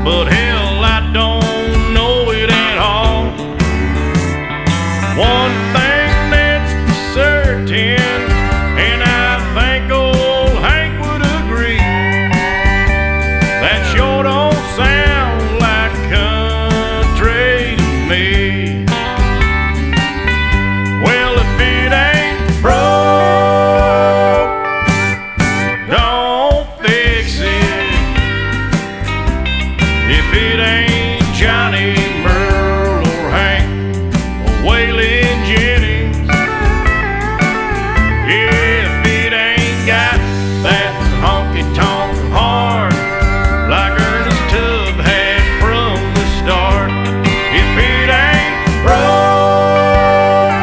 but hell, I don't know it at all. One thing that's certain, and I think old Hank would agree, that sure don't sound like country to me. Well, if it ain't broke, don't fix it. If it ain't Johnny, Merle, or Hank, or Waylon Jennings, if it ain't got that honky-tonk horn like Ernest Tubb had from the start, if it ain't broke,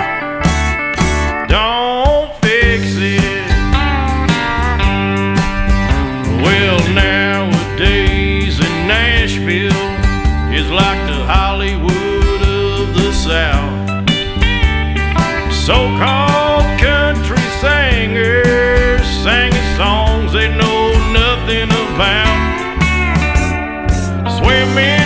don't fix it. Well, nowadays in Nashville is like the Hollywood of the South. So-called country singers singing songs they know nothing about. Swimming